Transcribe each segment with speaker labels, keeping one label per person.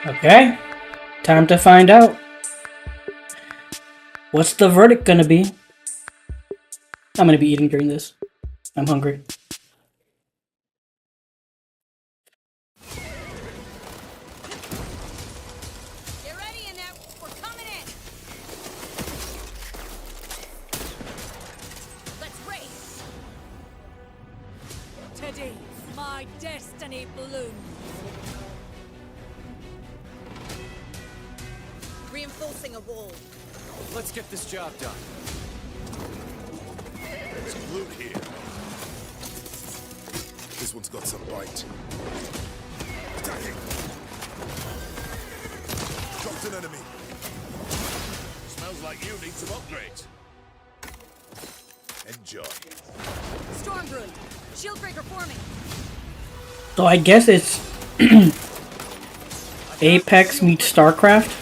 Speaker 1: Okay, time to find out. What's the verdict gonna be? I'm gonna be eating during this. I'm hungry.
Speaker 2: Get ready in there. We're coming in. Let's race. Today, my destiny blooms. Reinforcing a wall.
Speaker 3: Let's get this job done.
Speaker 4: Some loot here. This one's got some bite. Attacking! Dropped an enemy. Smells like you need some upgrades. Enjoy.
Speaker 2: Storm brewing. Shield breaker forming.
Speaker 1: So I guess it's Apex meets Starcraft.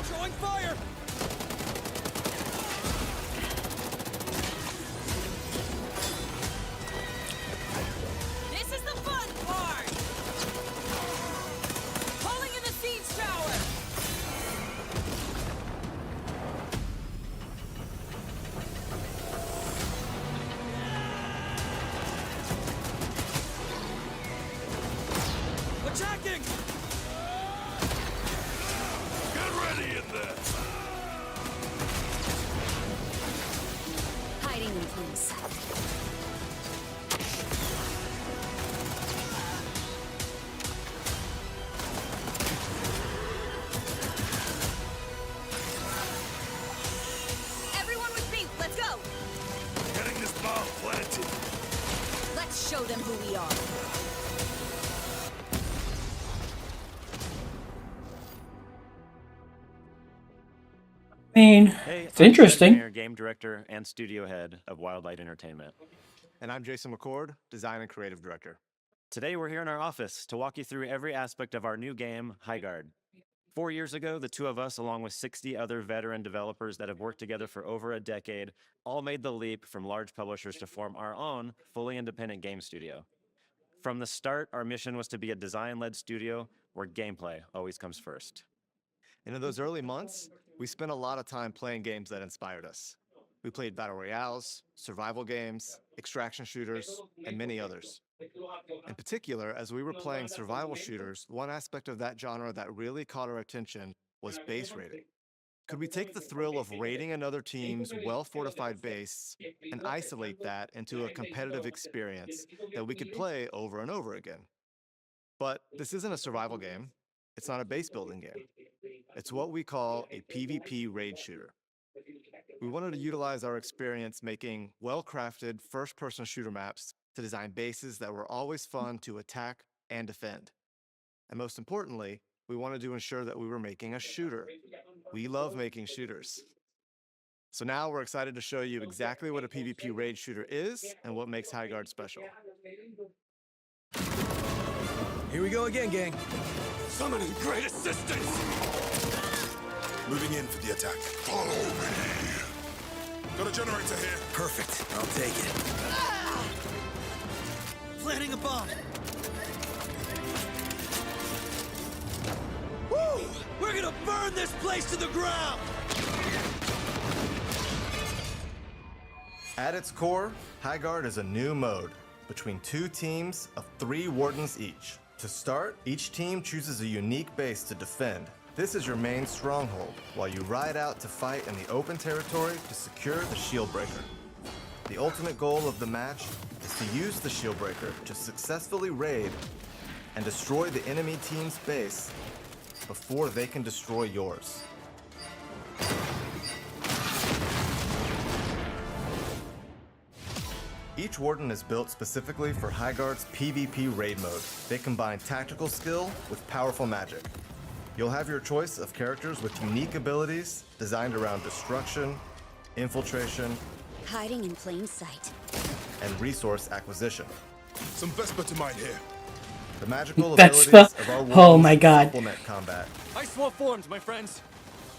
Speaker 3: Throwing fire!
Speaker 2: This is the fun part. Pulling in the siege tower.
Speaker 3: Attacking!
Speaker 4: Get ready in there!
Speaker 2: Hiding in plain sight. Everyone with me, let's go.
Speaker 4: Getting this bomb planted.
Speaker 2: Let's show them who we are.
Speaker 1: I mean,
Speaker 5: Hey,
Speaker 1: it's
Speaker 5: I'm
Speaker 1: interesting.
Speaker 5: Engineer, game director, and studio head of Wildlight Entertainment.
Speaker 6: And I'm Jason McCord, design and creative director.
Speaker 5: Today, we're here in our office to walk you through every aspect of our new game, Highguard. 4 years ago, the two of us, along with 60 other veteran developers that have worked together for over a decade, all made the leap from large publishers to form our own fully independent game studio. From the start, our mission was to be a design-led studio where gameplay always comes first.
Speaker 6: And in those early months, we spent a lot of time playing games that inspired us. We played battle royales, survival games, extraction shooters, and many others. In particular, as we were playing survival shooters, one aspect of that genre that really caught our attention was base raiding. Could we take the thrill of raiding another team's well-fortified base and isolate that into a competitive experience that we could play over and over again? But this isn't a survival game. It's not a base building game. It's what we call a PvP raid shooter. We wanted to utilize our experience making well-crafted first-person shooter maps to design bases that were always fun to attack and defend. And most importantly, we wanted to ensure that we were making a shooter. We love making shooters. So now we're excited to show you exactly what a PvP raid shooter is and what makes Highguard special.
Speaker 3: Here we go again, gang.
Speaker 4: Summoning great assistance! Moving in for the attack. Follow me! Got a generator here.
Speaker 3: Perfect. I'll take it. Planting a bomb. Woo! We're gonna burn this place to the ground!
Speaker 6: At its core, Highguard is a new mode between two teams of 3 wardens each. To start, each team chooses a unique base to defend. This is your main stronghold, while you ride out to fight in the open territory to secure the shield breaker. The ultimate goal of the match is to use the shield breaker to successfully raid and destroy the enemy team's base before they can destroy yours. Each warden is built specifically for Highguard's PvP raid mode. They combine tactical skill with powerful magic. You'll have your choice of characters with unique abilities designed around destruction, infiltration,
Speaker 2: Hiding in plain sight.
Speaker 6: and resource acquisition.
Speaker 4: Some Vespa to mine here.
Speaker 6: The magical
Speaker 1: Vespa.
Speaker 6: abilities of our
Speaker 1: Oh
Speaker 6: wardens
Speaker 1: my God.
Speaker 6: supplement combat,
Speaker 3: I swap forms, my friends.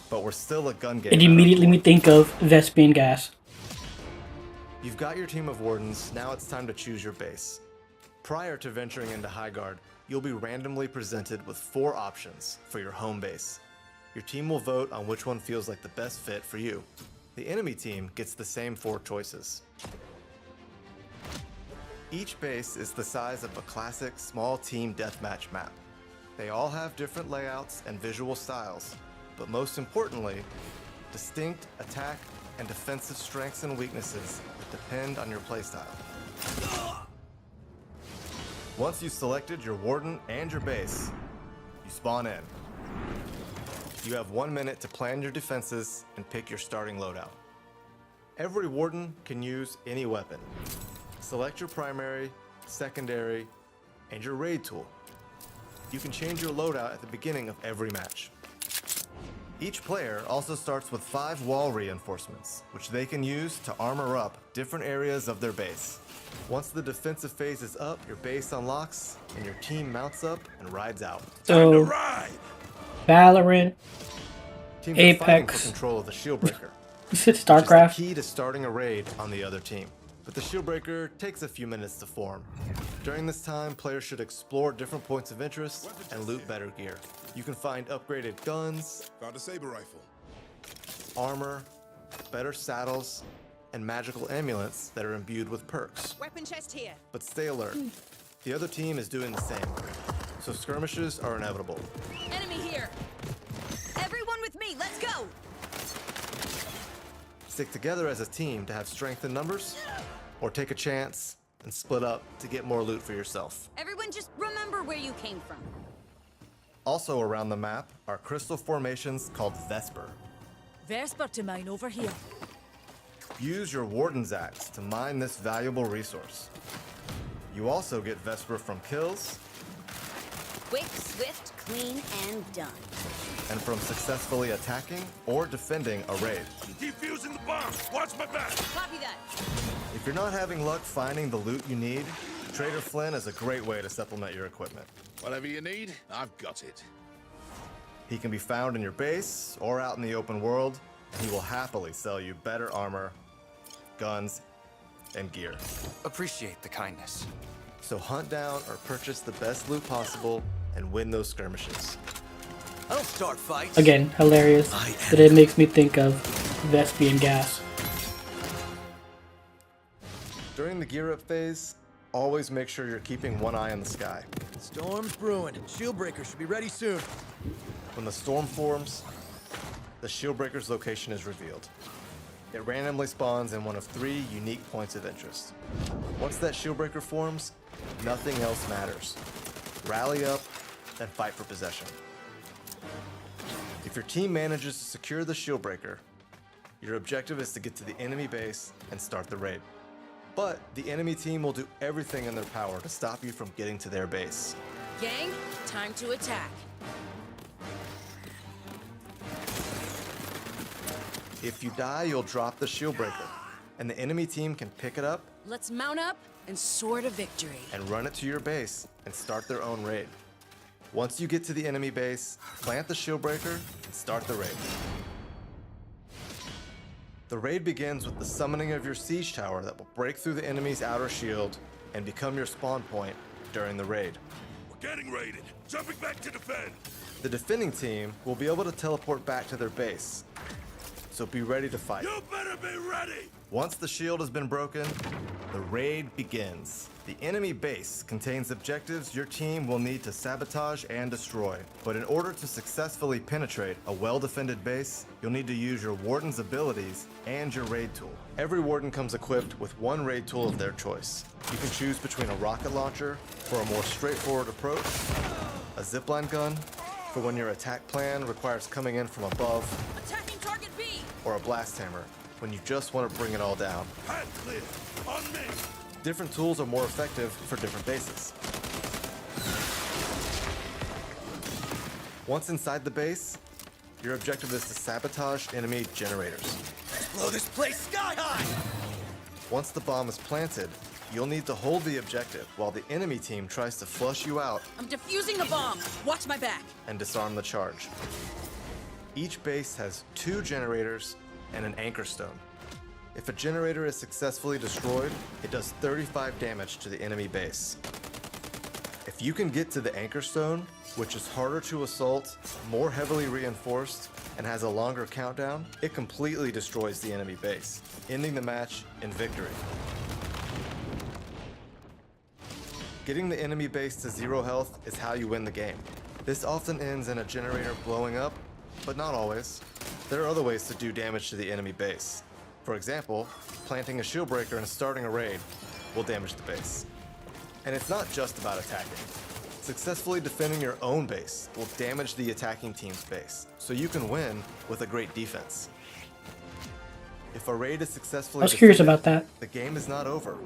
Speaker 6: but we're still a gun game.
Speaker 1: It
Speaker 6: at our
Speaker 1: immediately
Speaker 6: core.
Speaker 1: made me think of Vespian gas.
Speaker 6: You've got your team of wardens, now it's time to choose your base. Prior to venturing into Highguard, you'll be randomly presented with 4 options for your home base. Your team will vote on which one feels like the best fit for you. The enemy team gets the same 4 choices. Each base is the size of a classic small team deathmatch map. They all have different layouts and visual styles, but most importantly, distinct attack and defensive strengths and weaknesses that depend on your playstyle. Once you've selected your warden and your base, you spawn in. You have 1 minute to plan your defenses and pick your starting loadout. Every warden can use any weapon. Select your primary, secondary, and your raid tool. You can change your loadout at the beginning of every match. Each player also starts with 5 wall reinforcements, which they can use to armor up different areas of their base. Once the defensive phase is up, your base unlocks, and your team mounts up and rides out.
Speaker 1: So, Valorant,
Speaker 6: Teams are fighting
Speaker 1: Apex.
Speaker 6: for control of the Shieldbreaker, which is
Speaker 1: Starcraft.
Speaker 6: the key to starting a raid on the other team. But the Shieldbreaker takes a few minutes to form. During this time, players should explore different points of interest and loot better gear. You can find upgraded guns,
Speaker 4: Found a saber rifle.
Speaker 6: armor, better saddles, and magical amulets that are imbued with perks.
Speaker 2: Weapon chest here.
Speaker 6: But stay alert. The other team is doing the same, so skirmishes are inevitable.
Speaker 2: Enemy here. Everyone with me, let's go.
Speaker 6: Stick together as a team to have strength in numbers, or take a chance and split up to get more loot for yourself.
Speaker 2: Everyone just remember where you came from.
Speaker 6: Also around the map are crystal formations called Vesper.
Speaker 2: Vesper to mine over here.
Speaker 6: Use your Warden's Axe to mine this valuable resource. You also get Vesper from kills
Speaker 2: Quick, swift, clean, and done.
Speaker 6: and from successfully attacking or defending a raid.
Speaker 4: Defusing the bomb. Watch my back.
Speaker 2: Copy that.
Speaker 6: If you're not having luck finding the loot you need, Trader Flynn is a great way to supplement your equipment.
Speaker 4: Whatever you need, I've got it.
Speaker 6: He can be found in your base or out in the open world, and he will happily sell you better armor, guns, and gear.
Speaker 3: Appreciate the kindness.
Speaker 6: So hunt down or purchase the best loot possible and win those skirmishes.
Speaker 3: I don't start fights.
Speaker 1: Again, hilarious that it makes me think of Vespian gas.
Speaker 6: During the gear up phase, always make sure you're keeping one eye on the sky.
Speaker 3: Storm's brewing. Shieldbreaker should be ready soon.
Speaker 6: When the storm forms, the Shieldbreaker's location is revealed. It randomly spawns in one of 3 unique points of interest. Once that Shieldbreaker forms, nothing else matters. Rally up and fight for possession. If your team manages to secure the Shieldbreaker, your objective is to get to the enemy base and start the raid. But the enemy team will do everything in their power to stop you from getting to their base.
Speaker 2: Gang, time to attack.
Speaker 6: If you die, you'll drop the Shieldbreaker, and the enemy team can pick it up
Speaker 2: Let's mount up and soar to victory.
Speaker 6: and run it to your base and start their own raid. Once you get to the enemy base, plant the Shieldbreaker and start the raid. The raid begins with the summoning of your siege tower that will break through the enemy's outer shield and become your spawn point during the raid.
Speaker 4: We're getting raided. Jumping back to defend.
Speaker 6: The defending team will be able to teleport back to their base, so be ready to fight.
Speaker 4: You better be ready.
Speaker 6: Once the shield has been broken, the raid begins. The enemy base contains objectives your team will need to sabotage and destroy. But in order to successfully penetrate a well-defended base, you'll need to use your Warden's abilities and your raid tool. Every Warden comes equipped with one raid tool of their choice. You can choose between a rocket launcher for a more straightforward approach, a zipline gun for when your attack plan requires coming in from above,
Speaker 2: Attacking target B.
Speaker 6: or a blast hammer when you just want to bring it all down.
Speaker 4: Hand clear. On me.
Speaker 6: Different tools are more effective for different bases. Once inside the base, your objective is to sabotage enemy generators.
Speaker 3: Blow this place sky high.
Speaker 6: Once the bomb is planted, you'll need to hold the objective while the enemy team tries to flush you out
Speaker 2: I'm defusing the bomb. Watch my back.
Speaker 6: and disarm the charge. Each base has 2 generators and an anchor stone. If a generator is successfully destroyed, it does 35 damage to the enemy base. If you can get to the anchor stone, which is harder to assault, more heavily reinforced, and has a longer countdown, it completely destroys the enemy base, ending the match in victory. Getting the enemy base to 0 health is how you win the game. This often ends in a generator blowing up, but not always. There are other ways to do damage to the enemy base. For example, planting a shield breaker and starting a raid will damage the base. And it's not just about attacking. Successfully defending your own base will damage the attacking team's base, so you can win with a great defense. If a raid is successfully
Speaker 1: I was curious
Speaker 6: defended,
Speaker 1: about that.
Speaker 6: the game is not over.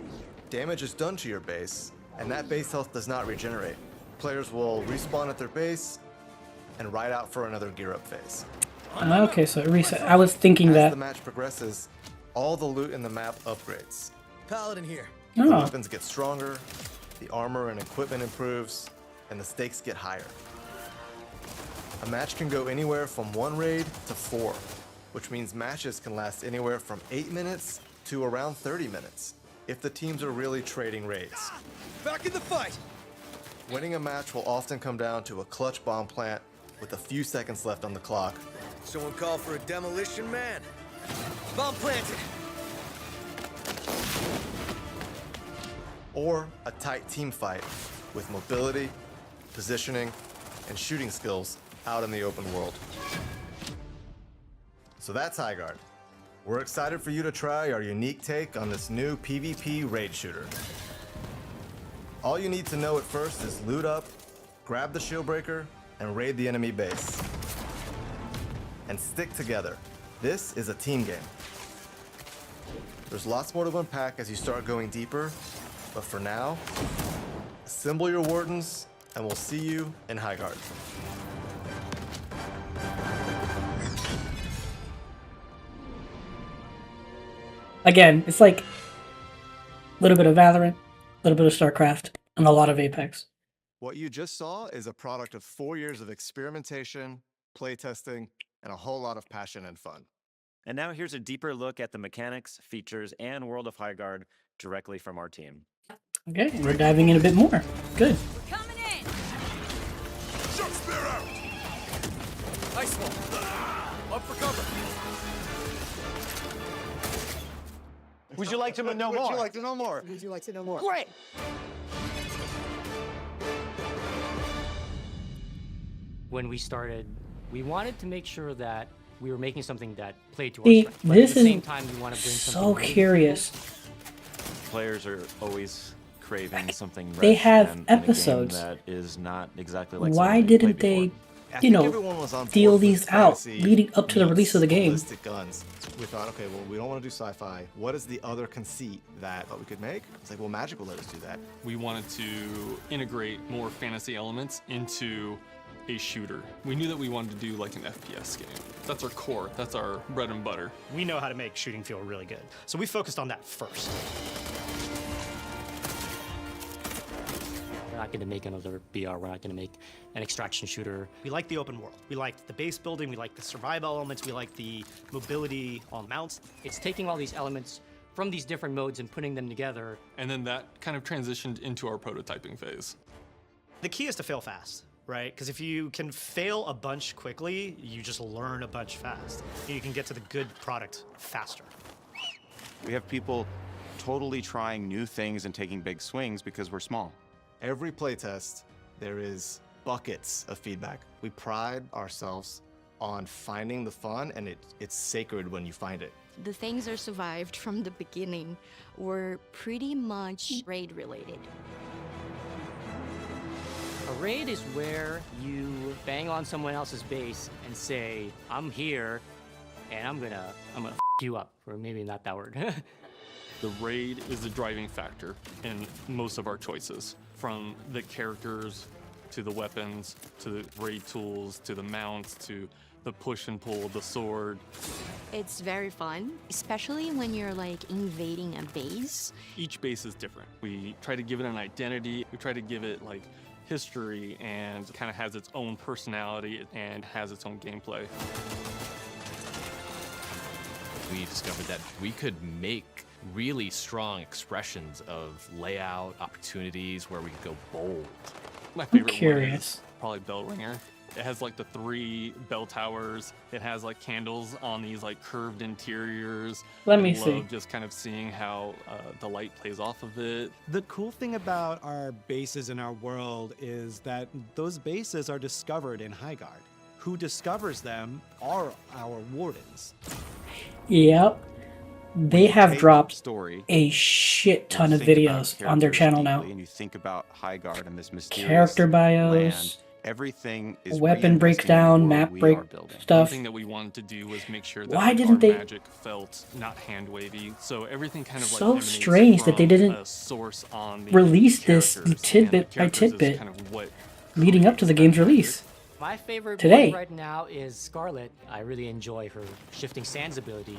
Speaker 6: Damage is done to your base, and that base health does not regenerate. Players will respawn at their base and ride out for another gear up phase.
Speaker 1: Okay, so it reset. I was thinking
Speaker 6: As
Speaker 1: that.
Speaker 6: the match progresses, all the loot in the map upgrades.
Speaker 3: Paladin here.
Speaker 6: The
Speaker 1: Oh,
Speaker 6: weapons get stronger, the armor and equipment improves, and the stakes get higher. A match can go anywhere from 1 raid to 4, which means matches can last anywhere from 8 minutes to around 30 minutes, if the teams are really trading raids.
Speaker 3: Back in the fight.
Speaker 6: Winning a match will often come down to a clutch bomb plant with a few seconds left on the clock,
Speaker 3: Someone call for a demolition man. Bomb planted.
Speaker 6: or a tight team fight with mobility, positioning, and shooting skills out in the open world. So that's Highguard. We're excited for you to try our unique take on this new PvP raid shooter. All you need to know at first is loot up, grab the shield breaker, and raid the enemy base. And stick together. This is a team game. There's lots more to unpack as you start going deeper, but for now, assemble your wardens, and we'll see you in Highguard.
Speaker 1: again, it's like a little bit of Valorant, a little bit of Starcraft, and a lot of Apex.
Speaker 6: What you just saw is a product of 4 years of experimentation, playtesting, and a whole lot of passion and fun.
Speaker 5: And now here's a deeper look at the mechanics, features, and world of Highguard directly from our team.
Speaker 1: Okay, we're diving in a bit more. Good.
Speaker 2: We're coming in.
Speaker 4: Shock spear out!
Speaker 3: Ice wall. Up for cover.
Speaker 6: Would you like to know more? Would you like to know more?
Speaker 7: Would you like to know more?
Speaker 2: Great.
Speaker 7: When we started, we wanted to make sure that we were making something that played to our
Speaker 1: See,
Speaker 7: strengths. But
Speaker 1: this
Speaker 7: at the
Speaker 1: is
Speaker 7: same time, we want to bring something
Speaker 1: so
Speaker 7: new.
Speaker 1: curious.
Speaker 5: Players are always craving something
Speaker 1: They
Speaker 5: fresh
Speaker 1: have
Speaker 5: and in a game
Speaker 1: episodes.
Speaker 5: that is not exactly like
Speaker 1: Why
Speaker 5: something they've
Speaker 1: didn't
Speaker 5: played
Speaker 1: they,
Speaker 5: before.
Speaker 6: I
Speaker 1: you
Speaker 6: think
Speaker 1: know,
Speaker 6: everyone was on board
Speaker 1: deal
Speaker 6: with
Speaker 1: these out
Speaker 6: fantasy
Speaker 1: leading up to the release of the
Speaker 6: meets
Speaker 1: game?
Speaker 6: ballistic guns. We thought, okay, well, we don't want to do sci-fi. What is the other conceit that we could make? It's like, well, Magic will let us do that.
Speaker 8: We wanted to integrate more fantasy elements into a shooter. We knew that we wanted to do like an FPS game. That's our core, that's our bread and butter.
Speaker 9: We know how to make shooting feel really good. So we focused on that first.
Speaker 7: We're not going to make another BR. We're not going to make an extraction shooter.
Speaker 9: We like the open world. We liked the base building. We like the survival elements. We like the mobility on mounts.
Speaker 7: It's taking all these elements from these different modes and putting them together.
Speaker 8: And then that kind of transitioned into our prototyping phase.
Speaker 9: The key is to fail fast, right? Because if you can fail a bunch quickly, you just learn a bunch fast. And you can get to the good product faster.
Speaker 10: We have people totally trying new things and taking big swings because we're small.
Speaker 6: Every playtest, there is buckets of feedback. We pride ourselves on finding the fun, and it's sacred when you find it.
Speaker 11: The things that survived from the beginning were pretty much raid related.
Speaker 7: A raid is where you bang on someone else's base and say, I'm here, and I'm gonna f you up, or maybe not that word.
Speaker 8: The raid is the driving factor in most of our choices, from the characters to the weapons, to the raid tools, to the mounts, to the push and pull, the sword.
Speaker 11: It's very fun, especially when you're like invading a base.
Speaker 8: Each base is different. We try to give it an identity. We try to give it like history, and kind of has its own personality and has its own gameplay.
Speaker 12: We discovered that we could make really strong expressions of layout, opportunities where we could go bold.
Speaker 8: My favorite one
Speaker 1: curious.
Speaker 8: is probably Bell Ringer. It has like the 3 bell towers. It has like candles on these like curved interiors.
Speaker 1: Let me
Speaker 8: I
Speaker 1: see.
Speaker 8: love just kind of seeing how the light plays off of it.
Speaker 13: The cool thing about our bases in our world is that those bases are discovered in Highguard. Who discovers them are our wardens.
Speaker 1: Yep. They have dropped
Speaker 10: story.
Speaker 1: a shit ton of
Speaker 10: Think about
Speaker 1: videos on their
Speaker 10: characters
Speaker 1: channel now.
Speaker 10: deeply, and you think about Highguard and this mysterious
Speaker 1: Character bios,
Speaker 10: land. Everything is
Speaker 1: weapon
Speaker 10: reinvesting
Speaker 1: breakdown,
Speaker 10: in the
Speaker 1: map
Speaker 10: world we
Speaker 1: break
Speaker 10: are building.
Speaker 8: One
Speaker 1: stuff.
Speaker 8: thing that we wanted to do was make sure that
Speaker 1: Why
Speaker 8: like,
Speaker 1: didn't
Speaker 8: our
Speaker 1: they-
Speaker 8: magic felt not hand wavy. So everything kind of like
Speaker 1: So
Speaker 8: emanates
Speaker 1: strange that they
Speaker 8: from
Speaker 1: didn't
Speaker 8: a source on the
Speaker 1: release this
Speaker 8: characters, and
Speaker 1: tidbit
Speaker 8: the
Speaker 1: by
Speaker 8: characters is
Speaker 1: tidbit
Speaker 8: kind of what
Speaker 1: leading up to the game's release.
Speaker 7: My favorite
Speaker 1: Today.
Speaker 7: one right now is Scarlet. I really enjoy her shifting sands ability.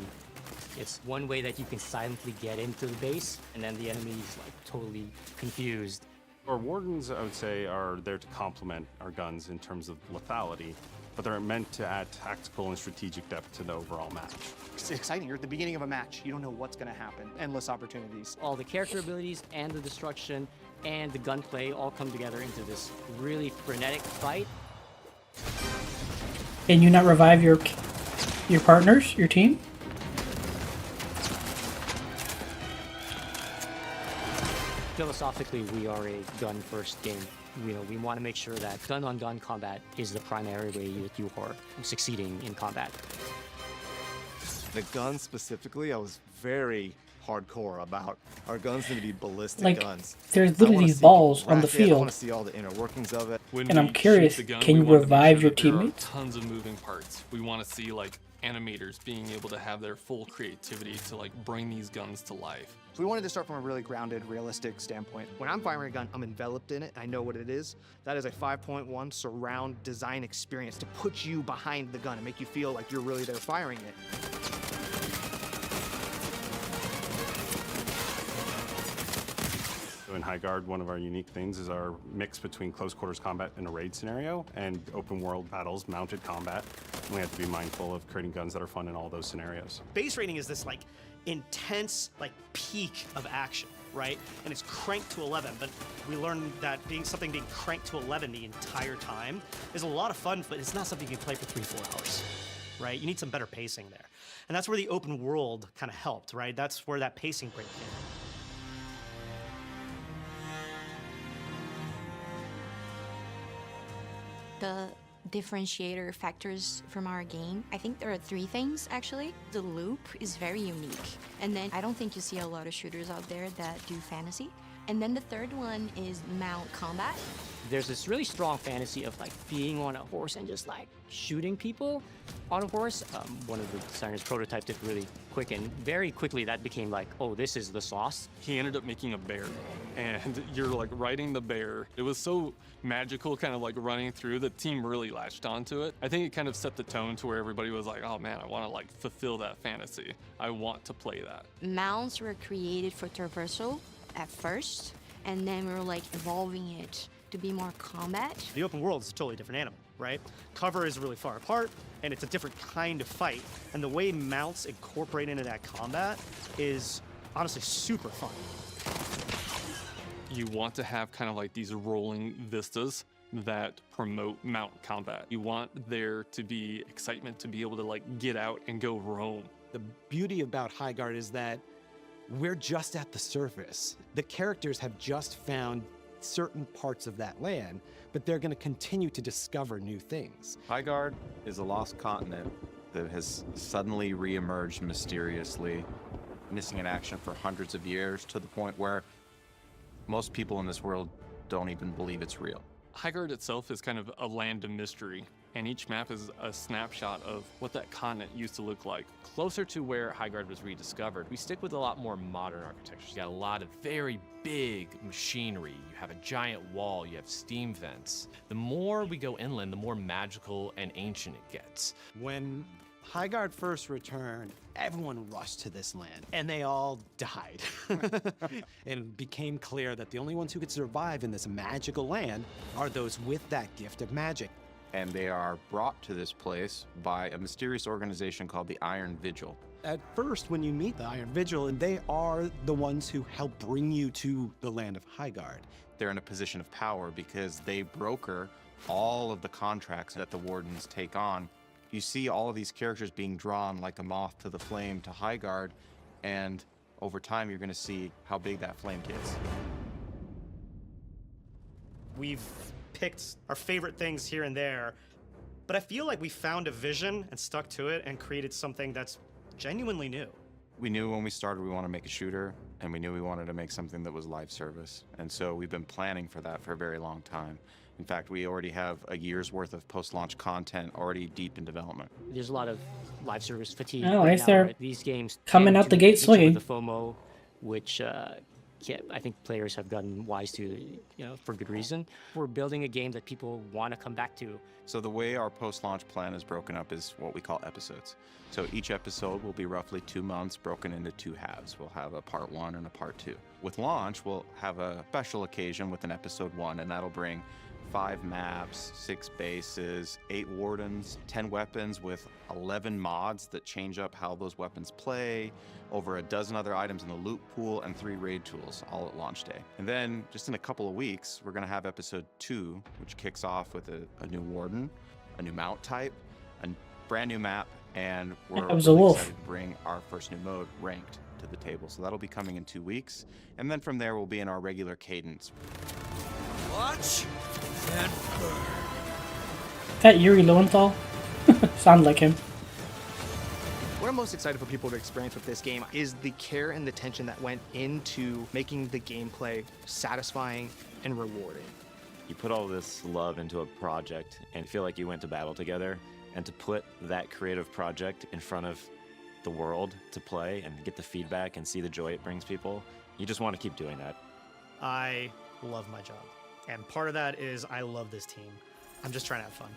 Speaker 7: It's one way that you can silently get into the base, and then the enemy is like totally confused.
Speaker 14: Our wardens, I would say, are there to complement our guns in terms of lethality, but they're meant to add tactical and strategic depth to the overall match.
Speaker 15: It's exciting. You're at the beginning of a match. You don't know what's going to happen. Endless opportunities.
Speaker 7: All the character abilities and the destruction and the gunplay all come together into this really frenetic fight.
Speaker 1: And you not revive your partners, your team?
Speaker 7: Philosophically, we are a gun-first game. We want to make sure that gun-on-gun combat is the primary way that you are succeeding in combat.
Speaker 6: The gun specifically, I was very hardcore about. Our guns need to be ballistic
Speaker 1: Like,
Speaker 6: guns.
Speaker 1: there's
Speaker 6: I
Speaker 1: literally
Speaker 6: wanna
Speaker 1: these
Speaker 6: see
Speaker 1: balls
Speaker 6: people
Speaker 1: on the
Speaker 6: rack it. I
Speaker 1: field.
Speaker 6: want to see all the inner workings of it.
Speaker 8: When
Speaker 1: And I'm
Speaker 8: we
Speaker 1: curious,
Speaker 8: shoot the gun,
Speaker 1: can
Speaker 8: we
Speaker 1: you
Speaker 8: wanna make
Speaker 1: revive
Speaker 8: sure
Speaker 1: your
Speaker 8: that there are
Speaker 1: teammates?
Speaker 8: Tons of moving parts. We want to see like animators being able to have their full creativity to like bring these guns to life.
Speaker 15: So we wanted to start from a really grounded, realistic standpoint. When I'm firing a gun, I'm enveloped in it. I know what it is. That is a 5.1 surround design experience to put you behind the gun and make you feel like you're really there firing it.
Speaker 14: So in Highguard, one of our unique things is our mix between close quarters combat in a raid scenario and open world battles, mounted combat. And we have to be mindful of creating guns that are fun in all those scenarios.
Speaker 9: Base rating is this like intense like peak of action, right? And it's cranked to 11, but we learned that being cranked to 11 the entire time is a lot of fun, but it's not something you can play for 3-4 hours, right? You need some better pacing there. And that's where the open world kind of helped, right? That's where that pacing break came in.
Speaker 11: The differentiator factors from our game, I think there are 3 things actually. The loop is very unique, and then I don't think you see a lot of shooters out there that do fantasy. And then the third one is mount combat.
Speaker 7: There's this really strong fantasy of like being on a horse and just like shooting people on a horse. One of the designers prototyped it really quick, and very quickly that became like, oh, this is the sauce.
Speaker 8: He ended up making a bear, and you're like riding the bear. It was so magical, kind of like running through. The team really latched onto it. I think it kind of set the tone to where everybody was like, oh man, I want to like fulfill that fantasy. I want to play that.
Speaker 11: Mounts were created for traversal at first, and then we were like evolving it to be more combat.
Speaker 9: The open world is a totally different animal, right? Cover is really far apart, and it's a different kind of fight. And the way mounts incorporate into that combat is honestly super fun.
Speaker 8: You want to have kind of like these rolling vistas that promote mount combat. You want there to be excitement to be able to like get out and go roam.
Speaker 13: The beauty about Highguard is that we're just at the surface. The characters have just found certain parts of that land, but they're going to continue to discover new things.
Speaker 10: Highguard is a lost continent that has suddenly reemerged mysteriously, missing in action for hundreds of years, to the point where most people in this world don't even believe it's real.
Speaker 8: Highguard itself is kind of a land of mystery, and each map is a snapshot of what that continent used to look like.
Speaker 12: Closer to where Highguard was rediscovered, we stick with a lot more modern architecture. You got a lot of very big machinery. You have a giant wall, you have steam vents. The more we go inland, the more magical and ancient it gets.
Speaker 13: When Highguard first returned, everyone rushed to this land, and they all died. And it became clear that the only ones who could survive in this magical land are those with that gift of magic.
Speaker 10: And they are brought to this place by a mysterious organization called the Iron Vigil.
Speaker 13: at first when you meet the Iron Vigil, and they are the ones who help bring you to the land of Highguard.
Speaker 10: They're in a position of power because they broker all of the contracts that the Wardens take on. You see all of these characters being drawn like a moth to the flame to Highguard, and over time you're going to see how big that flame gets.
Speaker 9: We've picked our favorite things here and there, but I feel like we found a vision and stuck to it and created something that's genuinely new.
Speaker 10: We knew when we started we wanted to make a shooter, and we knew we wanted to make something that was live service. And so we've been planning for that for a very long time. In fact, we already have a year's worth of post-launch content already deep in development.
Speaker 7: There's a lot of live service fatigue.
Speaker 1: Oh,
Speaker 7: right
Speaker 1: I guess
Speaker 7: now,
Speaker 1: they're
Speaker 7: right? These games
Speaker 1: coming
Speaker 7: tend
Speaker 1: out the
Speaker 7: to
Speaker 1: gate
Speaker 7: hit you with
Speaker 1: swinging.
Speaker 7: The FOMO, which I think players have gotten wise to, for good reason. We're building a game that people want to come back to.
Speaker 10: So the way our post-launch plan is broken up is what we call episodes. So each episode will be roughly 2 months broken into 2 halves. We'll have a part 1 and a part 2. With launch, we'll have a special occasion with an episode 1, and that'll bring 5 maps, 6 bases, 8 wardens, 10 weapons with 11 mods that change up how those weapons play, over a dozen other items in the loot pool, and 3 raid tools, all at launch day. And then, just in a couple of weeks, we're going to have episode 2, which kicks off with a new warden, a new mount type, a brand new map, and we're
Speaker 1: That was a
Speaker 10: really
Speaker 1: wolf.
Speaker 10: excited to bring our first new mode, Ranked, to the table. So that'll be coming in 2 weeks. And then from there, we'll be in our regular cadence.
Speaker 3: Watch and burn.
Speaker 1: That Yuri Lowenthal? Sounds like him.
Speaker 15: What I'm most excited for people to experience with this game is the care and the attention that went into making the gameplay satisfying and rewarding.
Speaker 5: You put all this love into a project and feel like you went to battle together, and to put that creative project in front of the world to play and get the feedback and see the joy it brings people, you just want to keep doing that.
Speaker 9: I love my job. And part of that is I love this team. I'm just trying to have fun.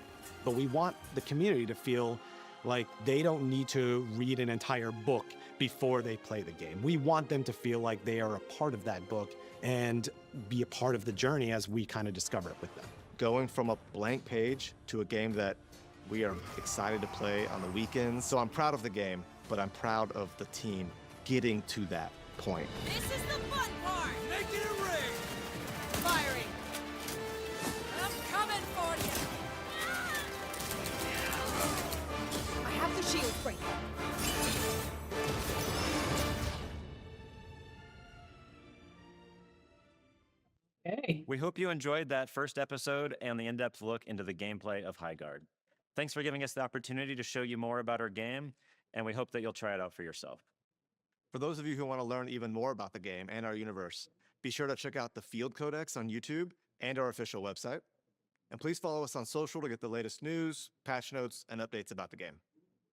Speaker 13: But we want the community to feel like they don't need to read an entire book before they play the game. We want them to feel like they are a part of that book and be a part of the journey as we kind of discover it with them.
Speaker 6: Going from a blank page to a game that we are excited to play on the weekends. So I'm proud of the game, but I'm proud of the team getting to that point.
Speaker 2: This is the fun part.
Speaker 3: Make it a ring.
Speaker 2: Firing. I'm coming for you. I have the shield breaker.
Speaker 1: Okay.
Speaker 5: We hope you enjoyed that first episode and the in-depth look into the gameplay of Highguard. Thanks for giving us the opportunity to show you more about our game, and we hope that you'll try it out for yourself.
Speaker 6: For those of you who want to learn even more about the game and our universe, be sure to check out the Field Codex on YouTube and our official website. And please follow us on social to get the latest news, patch notes, and updates about the game.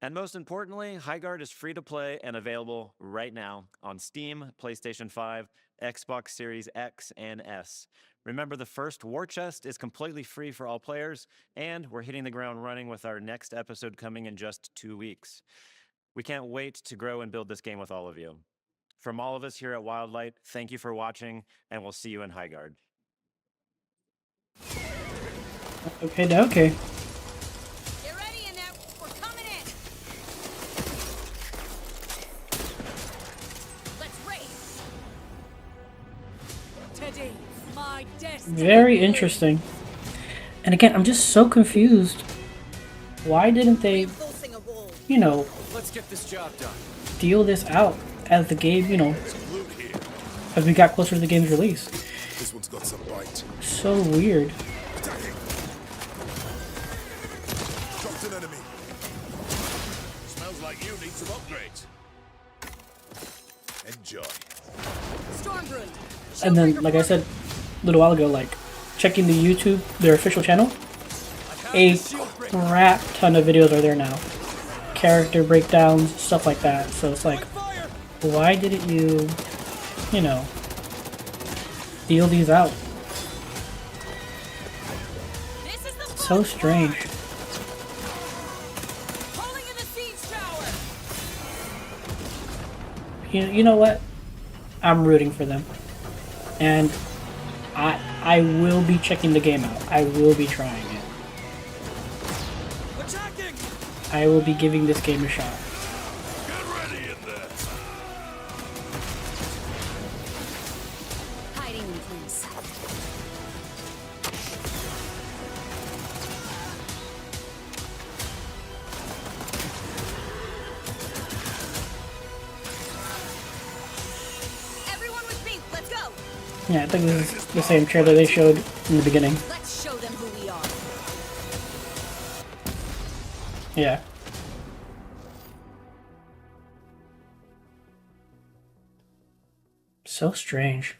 Speaker 5: And most importantly, Highguard is free to play and available right now on Steam, PlayStation 5, Xbox Series X and S. Remember, the first War Chest is completely free for all players, and we're hitting the ground running with our next episode coming in just 2 weeks. We can't wait to grow and build this game with all of you. From all of us here at Wildlight, thank you for watching, and we'll see you in Highguard.
Speaker 1: Okay.
Speaker 2: Get ready in there. We're coming in. Let's race. Today's my destiny.
Speaker 1: Very interesting. And again, I'm just so confused. Why didn't they,
Speaker 3: Let's get this job done.
Speaker 1: deal this out as the game, as we got closer to the game's release?
Speaker 4: This one's got some bite.
Speaker 1: So weird.
Speaker 4: Attacking. Dropped an enemy.
Speaker 3: Smells like you need some upgrades.
Speaker 4: Enjoy.
Speaker 2: Stormbrew.
Speaker 1: And then, like I said a little while ago, like, checking the YouTube, their official channel, a crap ton of videos are there now. Character breakdowns, stuff like that. So it's like, why didn't you, deal these out? So strange.
Speaker 2: Calling in the siege tower.
Speaker 1: You know what? I'm rooting for them. And I will be checking the game out. I will be trying it.
Speaker 3: Attacking.
Speaker 1: I will be giving this game a shot.
Speaker 4: Get ready,
Speaker 1: Yeah, I think this is the same trailer they showed in the beginning.
Speaker 2: Let's show them who we are.
Speaker 1: Yeah. So strange.